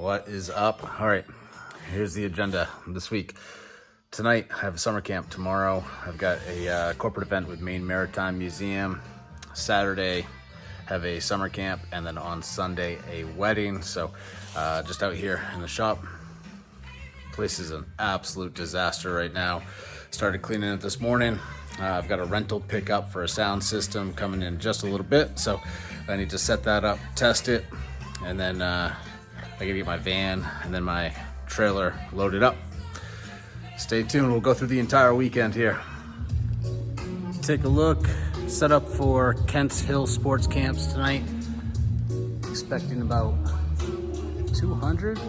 What is up? All right, here's the agenda this week. Tonight, I have a summer camp. Tomorrow, I've got a corporate event with Maine Maritime Museum. Saturday, have a summer camp, and then on Sunday, a wedding. So just out here in the shop. Place is an absolute disaster right now. Started cleaning it this morning. I've got a rental pickup for a sound system coming in just a little bit, so I need to set that up, test it, and then I gotta get my van and then my trailer loaded up. Stay tuned, we'll go through the entire weekend here. Take a look, set up for Kent's Hill Sports Camps tonight. Expecting about 200, I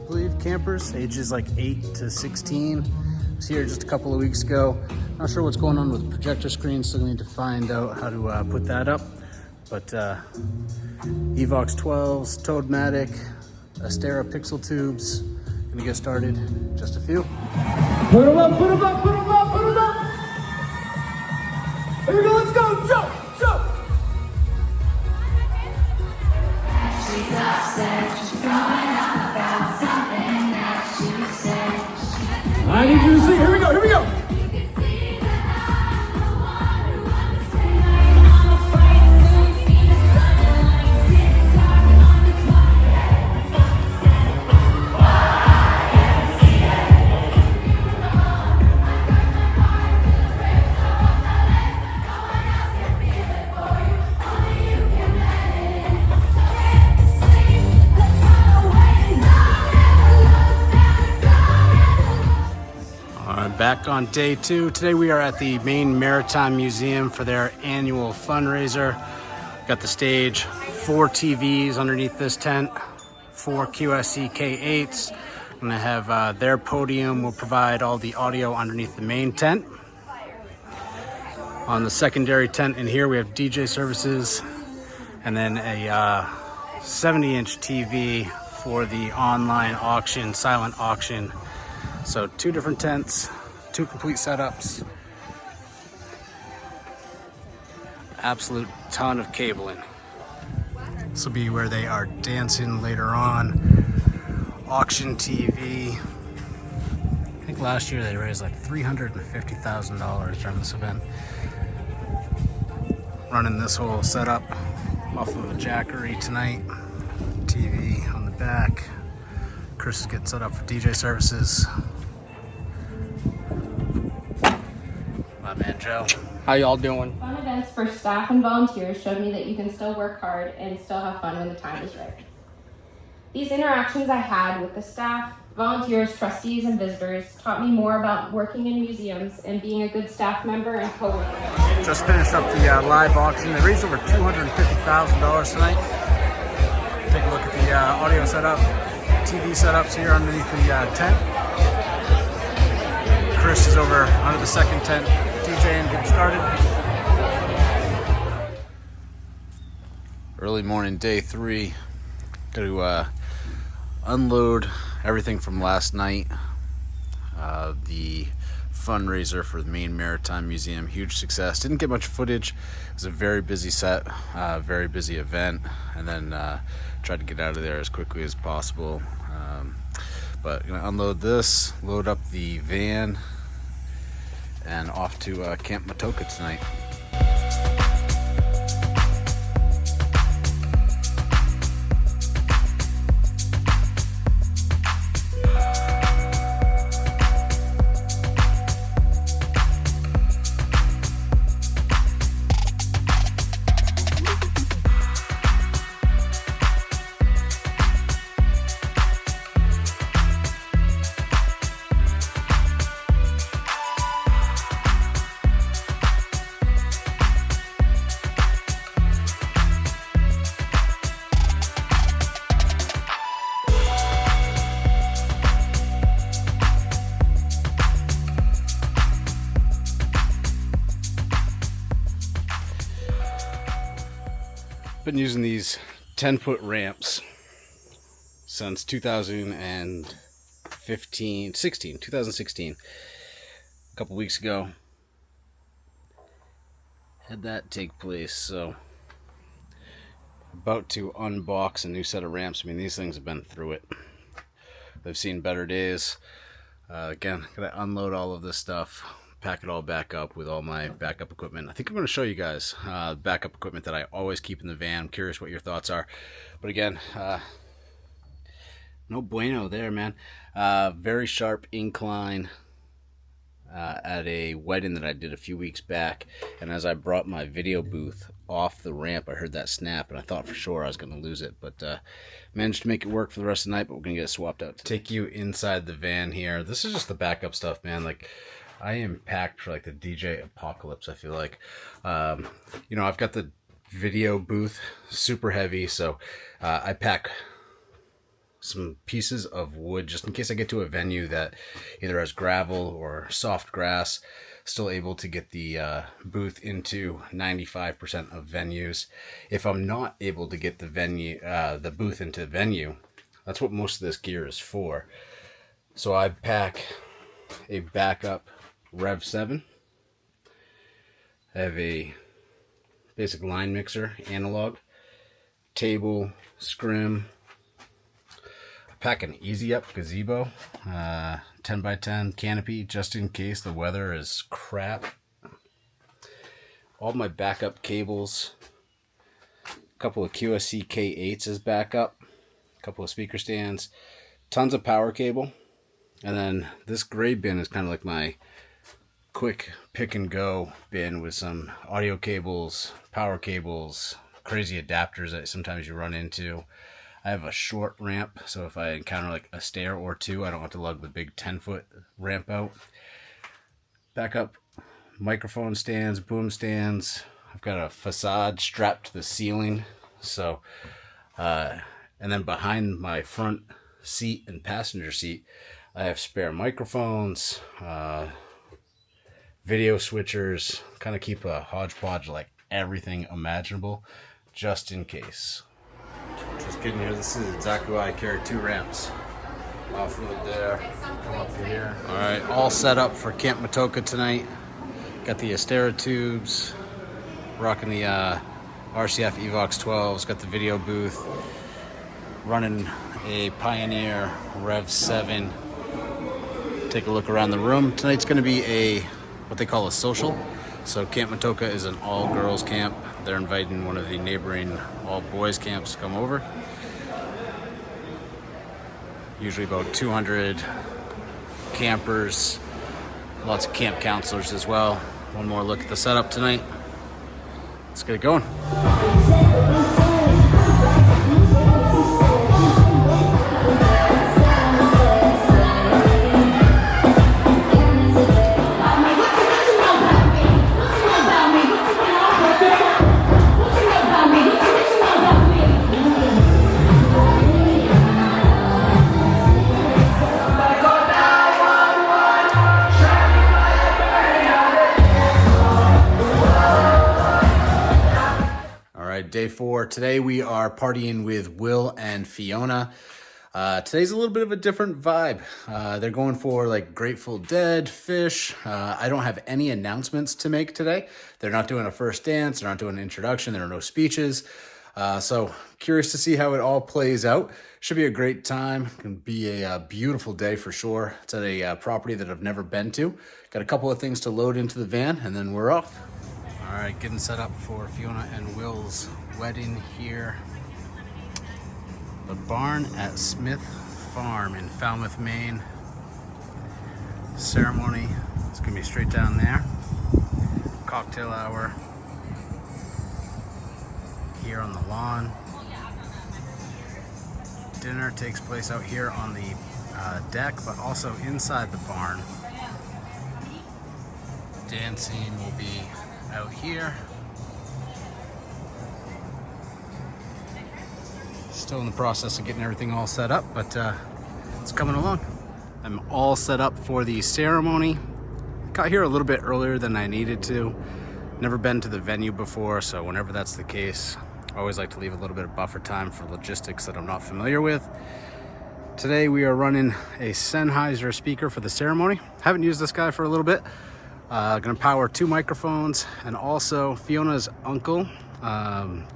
believe, campers, ages like 8 to 16. I was here just a couple of weeks ago. Not sure what's going on with the projector screen, still need to find out how to put that up. But Evox 12s, Toadmatic, Astera Pixel tubes. Gonna get started, just a few. Put them up, put them up, put them up, put them up. Here we go, let's go, jump, jump. She's upset, she's going on about something that she said. I need you to see, here we go, here we go. Back on day 2. Today we are at the Maine Maritime Museum for their annual fundraiser. Got the stage, 4 TVs underneath this tent, 4 QSC K8s. I'm gonna have their podium will provide all the audio underneath the main tent. On the secondary tent in here we have DJ services and then a 70-inch TV for the online auction, silent auction. So 2 different tents, 2 complete setups. Absolute ton of cabling. This will be where they are dancing later on. Auction TV. I think last year they raised like $350,000 during this event. Running this whole setup off of a Jackery tonight. TV on the back. Chris is getting set up for DJ services. My man Joe. How y'all doing? Fun events for staff and volunteers showed me that you can still work hard and still have fun when the time is right. These interactions I had with the staff, volunteers, trustees, and visitors taught me more about working in museums and being a good staff member and co-worker. Just finished up the live auction. They raised over $250,000 tonight. Take a look at the audio setup, TV setups here underneath the tent. Chris is over under the second tent, DJing, getting started. Early morning, day 3. Got to unload everything from last night. The fundraiser for the Maine Maritime Museum, huge success. Didn't get much footage. It was a very busy set, very busy event, and then tried to get out of there as quickly as possible. But gonna unload this, load up the van, and off to Camp Matoka tonight. Been using these 10-foot ramps since 2016. A couple weeks ago had that take place, so about to unbox a new set of ramps. I mean, these things have been through it. They've seen better days. Again, gonna unload all of this stuff, pack it all back up with all my backup equipment. I think I'm going to show you guys backup equipment that I always keep in the van. I'm curious what your thoughts are. But again, no bueno there, man. Very sharp incline at a wedding that I did a few weeks back. And as I brought my video booth off the ramp, I heard that snap, and I thought for sure I was going to lose it. But managed to make it work for the rest of the night, but we're going to get it swapped out. To take you inside the van here, this is just the backup stuff, man. Like, I am packed for like the DJ apocalypse, I feel like. You know, I've got the video booth, super heavy, so I pack some pieces of wood just in case I get to a venue that either has gravel or soft grass. Still able to get the booth into 95% of venues. If I'm not able to get the booth into venue, that's what most of this gear is for. So I pack a backup Rev 7. I have a basic line mixer, analog, table, scrim. Pack an Easy Up gazebo, 10x10 canopy, just in case the weather is crap. All my backup cables, a couple of QSC K8s as backup, a couple of speaker stands, tons of power cable, and then this gray bin is kind of like my quick pick and go bin with some audio cables, power cables, crazy adapters that sometimes you run into. I have a short ramp, so if I encounter like a stair or two, I don't have to lug the big 10-foot ramp out. Backup microphone stands, boom stands. I've got a facade strapped to the ceiling. So, and then behind my front seat and passenger seat, I have spare microphones, video switchers, kind of keep a hodgepodge like everything imaginable, just in case. Just kidding here, this is exactly why I carry 2 ramps. Offload there, come up through here. All right, all set up for Camp Matoka tonight. Got the Astera tubes, rocking the RCF Evox 12s, got the video booth, running a Pioneer Rev 7. Take a look around the room. Tonight's gonna be what they call a social. So Camp Matoka is an all-girls camp. They're inviting one of the neighboring all-boys camps to come over. Usually about 200 campers, lots of camp counselors as well. One more look at the setup tonight. Let's get it going. Day 4. Today we are partying with Will and Fiona. Today's a little bit of a different vibe. They're going for like Grateful Dead, Fish. I don't have any announcements to make today. They're not doing a first dance. They're not doing an introduction. There are no speeches. So curious to see how it all plays out. Should be a great time. Can be a beautiful day for sure. It's at a property that I've never been to. Got a couple of things to load into the van and then we're off. All right, getting set up for Fiona and Will's wedding here. The barn at Smith Farm in Falmouth, Maine. Ceremony, it's gonna be straight down there. Cocktail hour here on the lawn. Dinner takes place out here on the deck, but also inside the barn. Dancing will be out here. Still in the process of getting everything all set up, but it's coming along. I'm all set up for the ceremony. Got here a little bit earlier than I needed to. Never been to the venue before, so whenever that's the case, I always like to leave a little bit of buffer time for logistics that I'm not familiar with. Today we are running a Sennheiser speaker for the ceremony. Haven't used this guy for a little bit. Gonna power 2 microphones, and also Fiona's uncle,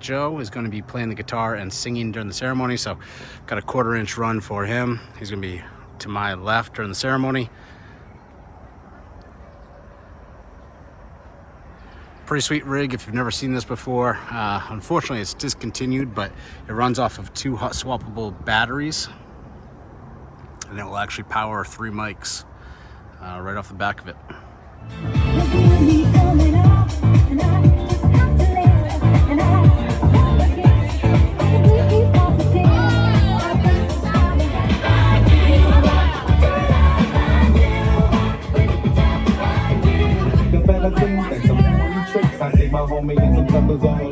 Joe, is gonna be playing the guitar and singing during the ceremony, so got a 1/4-inch run for him. He's gonna be to my left during the ceremony. Pretty sweet rig if you've never seen this before. Unfortunately, it's discontinued, but it runs off of 2 hot swappable batteries, and it will actually power 3 mics right off the back of it. I take my homie and some peppers on